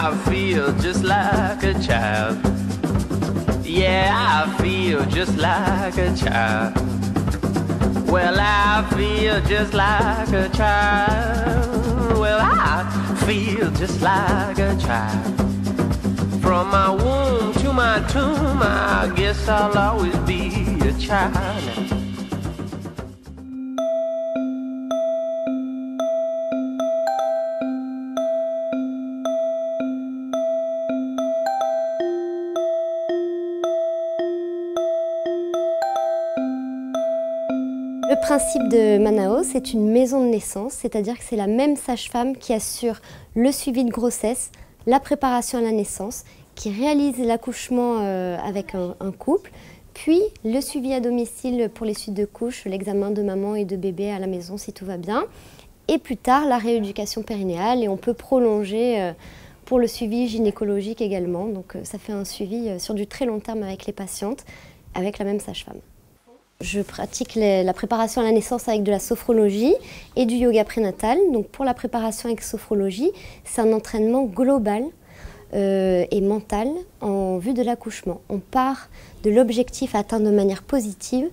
I feel just like a child. Yeah, I feel just like a child. Well, I feel just like a child. Well, I feel just like a child. From my womb to my tomb, I guess I'll always be a child. Le principe de Manao, c'est une maison de naissance, c'est-à-dire que c'est la même sage-femme qui assure le suivi de grossesse, la préparation à la naissance, qui réalise l'accouchement avec un couple, puis le suivi à domicile pour les suites de couches, l'examen de maman et de bébé à la maison si tout va bien, et plus tard la rééducation périnéale, et on peut prolonger pour le suivi gynécologique également, donc ça fait un suivi sur du très long terme avec les patientes, avec la même sage-femme. Je pratique la préparation à la naissance avec de la sophrologie et du yoga prénatal. Donc pour la préparation avec sophrologie, c'est un entraînement global et mental en vue de l'accouchement. On part de l'objectif à atteindre de manière positive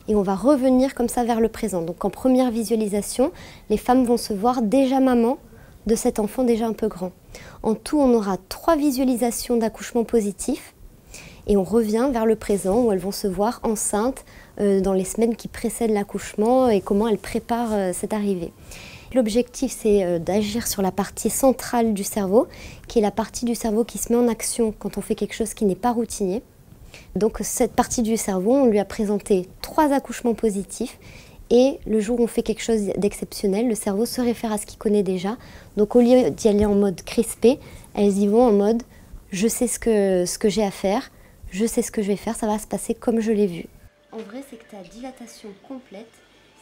et on va revenir comme ça vers le présent. Donc en première visualisation, les femmes vont se voir déjà maman de cet enfant déjà un peu grand. En tout, on aura 3 visualisations d'accouchement positif et on revient vers le présent où elles vont se voir enceintes dans les semaines qui précèdent l'accouchement et comment elles préparent cette arrivée. L'objectif, c'est d'agir sur la partie centrale du cerveau, qui est la partie du cerveau qui se met en action quand on fait quelque chose qui n'est pas routinier. Donc cette partie du cerveau, on lui a présenté 3 accouchements positifs et le jour où on fait quelque chose d'exceptionnel, le cerveau se réfère à ce qu'il connaît déjà. Donc au lieu d'y aller en mode crispé, elles y vont en mode « je sais ce que j'ai à faire, je sais ce que je vais faire, ça va se passer comme je l'ai vu ». En vrai, c'est que tu as dilatation complète,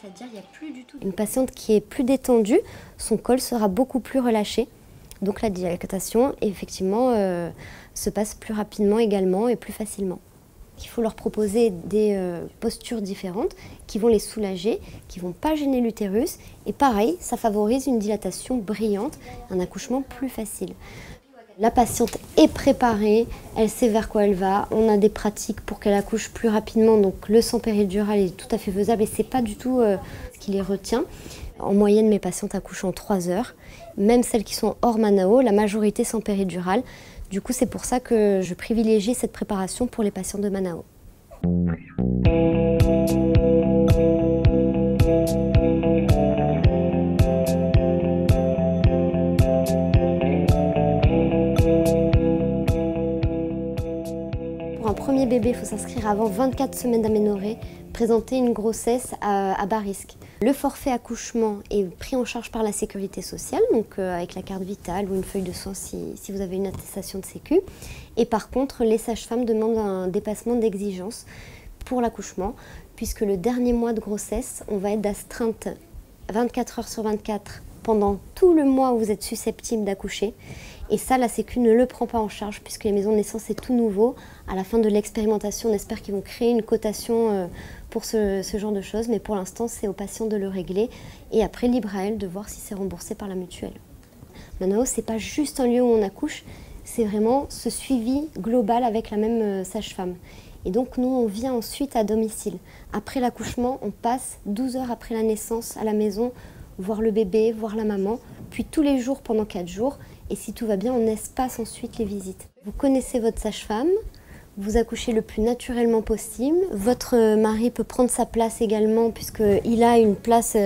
c'est-à-dire qu'il n'y a plus du tout... Une patiente qui est plus détendue, son col sera beaucoup plus relâché. Donc la dilatation, effectivement, se passe plus rapidement également et plus facilement. Il faut leur proposer des postures différentes qui vont les soulager, qui ne vont pas gêner l'utérus. Et pareil, ça favorise une dilatation brillante, un accouchement plus facile. La patiente est préparée, elle sait vers quoi elle va. On a des pratiques pour qu'elle accouche plus rapidement, donc le sang péridural est tout à fait faisable et c'est pas du tout ce qui les retient. En moyenne, mes patientes accouchent en 3 heures. Même celles qui sont hors Manao, la majorité sans péridurale. Du coup, c'est pour ça que je privilégie cette préparation pour les patients de Manao. Pour un premier bébé, il faut s'inscrire avant 24 semaines d'aménorrhée, présenter une grossesse à bas risque. Le forfait accouchement est pris en charge par la sécurité sociale, donc avec la carte vitale ou une feuille de soins si vous avez une attestation de sécu. Et par contre, les sages-femmes demandent un dépassement d'exigence pour l'accouchement, puisque le dernier mois de grossesse, on va être d'astreinte 24 heures sur 24 pendant tout le mois où vous êtes susceptible d'accoucher. Et ça, la Sécu ne le prend pas en charge puisque les maisons de naissance, c'est tout nouveau. À la fin de l'expérimentation, on espère qu'ils vont créer une cotation pour ce genre de choses. Mais pour l'instant, c'est aux patients de le régler. Et après, libre à elles de voir si c'est remboursé par la mutuelle. Manao, ce n'est pas juste un lieu où on accouche, c'est vraiment ce suivi global avec la même sage-femme. Et donc, nous, on vient ensuite à domicile. Après l'accouchement, on passe 12 heures après la naissance à la maison, voir le bébé, voir la maman, puis tous les jours pendant 4 jours. Et si tout va bien, on espace ensuite les visites. Vous connaissez votre sage-femme, vous accouchez le plus naturellement possible. Votre mari peut prendre sa place également puisqu'il a une place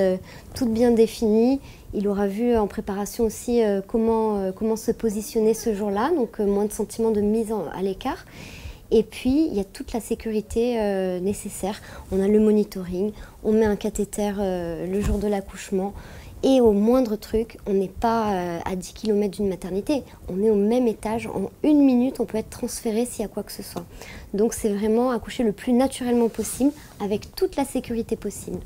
toute bien définie. Il aura vu en préparation aussi comment se positionner ce jour-là, donc moins de sentiments de mise à l'écart. Et puis, il y a toute la sécurité nécessaire. On a le monitoring, on met un cathéter le jour de l'accouchement. Et au moindre truc, on n'est pas à 10 km d'une maternité. On est au même étage. En 1 minute, on peut être transféré s'il y a quoi que ce soit. Donc, c'est vraiment accoucher le plus naturellement possible, avec toute la sécurité possible.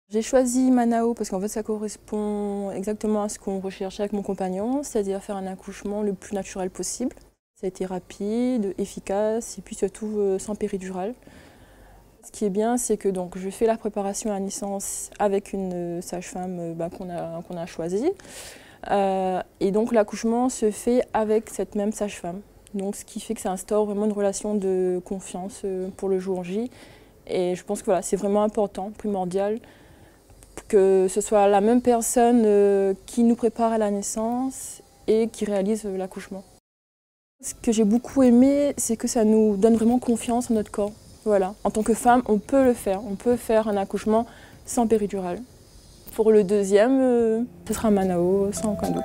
J'ai choisi Manao parce qu'en fait, ça correspond exactement à ce qu'on recherchait avec mon compagnon, c'est-à-dire faire un accouchement le plus naturel possible. Ça a été rapide, efficace et puis surtout sans péridurale. Ce qui est bien, c'est que donc, je fais la préparation à la naissance avec une sage-femme qu'on a choisie. Et donc l'accouchement se fait avec cette même sage-femme. Donc ce qui fait que ça instaure vraiment une relation de confiance pour le jour J. Et je pense que voilà, c'est vraiment important, primordial, que ce soit la même personne qui nous prépare à la naissance et qui réalise l'accouchement. Ce que j'ai beaucoup aimé, c'est que ça nous donne vraiment confiance en notre corps. Voilà. En tant que femme, on peut le faire. On peut faire un accouchement sans péridurale. Pour le deuxième, ce sera un Manao, sans aucun doute.